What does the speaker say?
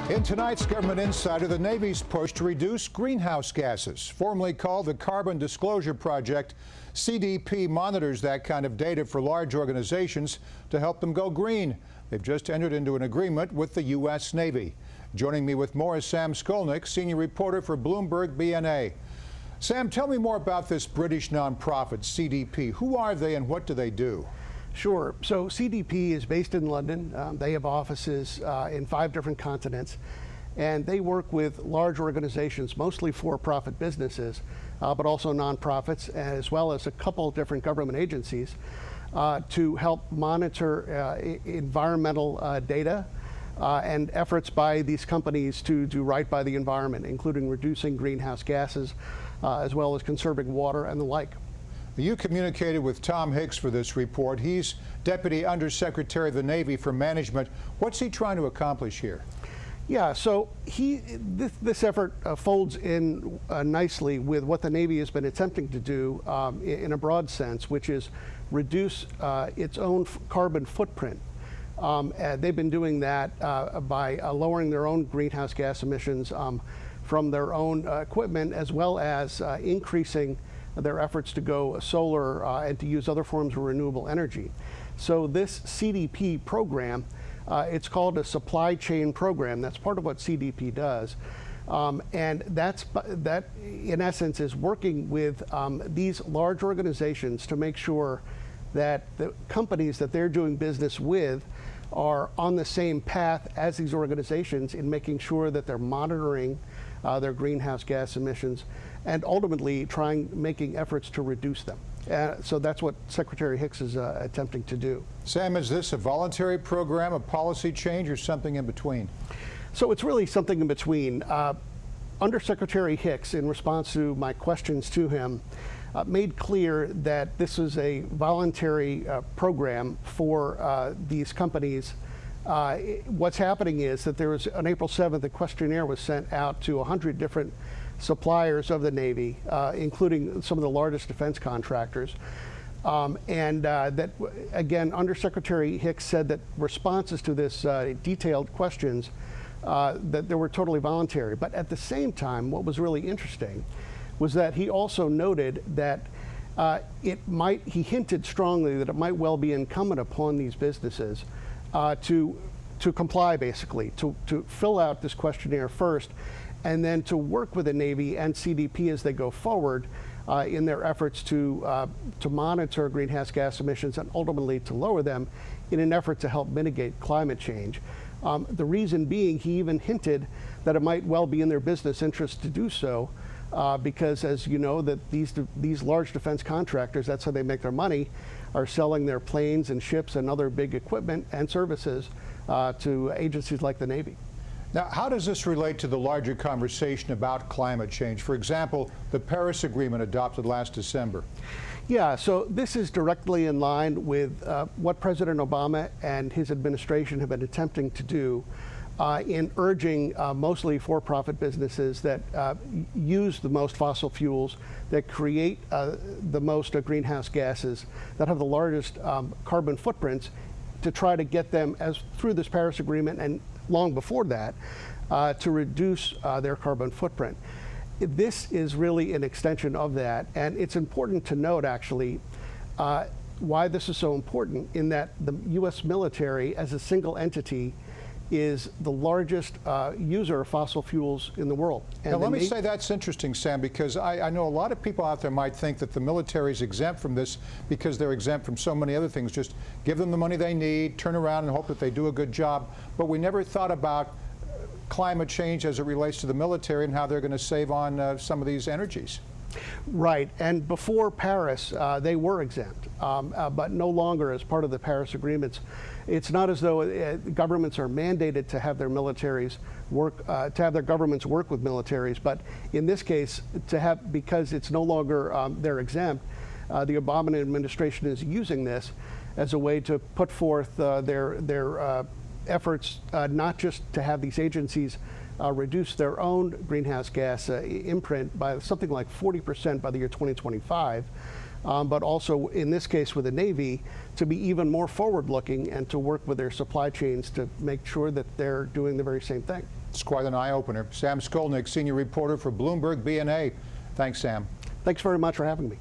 In tonight's Government Insider, the Navy's push to reduce greenhouse gases. Formerly called the Carbon Disclosure Project, CDP monitors that kind of data for large organizations to help them go green. They've just entered into an agreement with the U.S. Navy. Joining me with more is Sam Skolnik, senior reporter for Bloomberg BNA. Sam, tell me more about this British nonprofit, CDP. Who are they and what do they do? Sure. So CDP is based in London. They have offices in 5 different continents, and they work with large organizations, mostly for-profit businesses, but also nonprofits, as well as a couple different government agencies to help monitor environmental data and efforts by these companies to do right by the environment, including reducing greenhouse gases, as well as conserving water and the like. You communicated with Tom Hicks for this report. He's Deputy Undersecretary of the Navy for Management. What's he trying to accomplish here? Yeah, so this effort folds in nicely with what the Navy has been attempting to do in a broad sense, which is reduce its own carbon footprint. They've been doing that by lowering their own greenhouse gas emissions from their own equipment, as well as increasing their efforts to go solar and to use other forms of renewable energy. So this CDP program, it's called a supply chain program. That's part of what CDP does. And that, in essence, is working with these large organizations to make sure that the companies that they're doing business with are on the same path as these organizations in making sure that they're monitoring their greenhouse gas emissions and ultimately making efforts to reduce them. So that's what Secretary Hicks is attempting to do. Sam, is this a voluntary program, a policy change, or something in between? So it's really something in between. Undersecretary Hicks, in response to my questions to him, made clear that this was a voluntary program for these companies. What's happening is that there was, on April 7th, a questionnaire was sent out to 100 different suppliers of the Navy, including some of the largest defense contractors. That, again, Undersecretary Hicks said that responses to this detailed questions, that they were totally voluntary. But at the same time, what was really interesting was that he also noted that he hinted strongly that it might well be incumbent upon these businesses to comply, basically, to fill out this questionnaire first, and then to work with the Navy and CDP as they go forward in their efforts to monitor greenhouse gas emissions and ultimately to lower them in an effort to help mitigate climate change. The reason being, he even hinted that it might well be in their business interest to do so, because, as you know, that these large defense contractors, that's how they make their money, are selling their planes and ships and other big equipment and services to agencies like the Navy. Now, how does this relate to the larger conversation about climate change? For example, the Paris Agreement adopted last December. Yeah, so this is directly in line with what President Obama and his administration have been attempting to do in urging mostly for-profit businesses that use the most fossil fuels, that create the most greenhouse gases, that have the largest carbon footprints, to try to get them, through this Paris Agreement and long before that, to reduce their carbon footprint. This is really an extension of that, and it's important to note, actually, why this is so important, in that the U.S. military, as a single entity, is the largest user of fossil fuels in the world. And now, let me say that's interesting, Sam, because I know a lot of people out there might think that the military is exempt from this because they're exempt from so many other things. Just give them the money they need, turn around and hope that they do a good job. But we never thought about climate change as it relates to the military and how they're going to save on some of these energies. Right, and before Paris, they were exempt, but no longer as part of the Paris agreements. It's not as though governments are mandated to have their militaries work, to have their governments work with militaries, but in this case, because it's no longer they're exempt, the Obama administration is using this as a way to put forth their efforts, not just to have these agencies reduce their own greenhouse gas imprint by something like 40% by the year 2025, but also in this case with the Navy, to be even more forward-looking and to work with their supply chains to make sure that they're doing the very same thing. It's quite an eye-opener. Sam Skolnik, senior reporter for Bloomberg BNA. Thanks, Sam. Thanks very much for having me.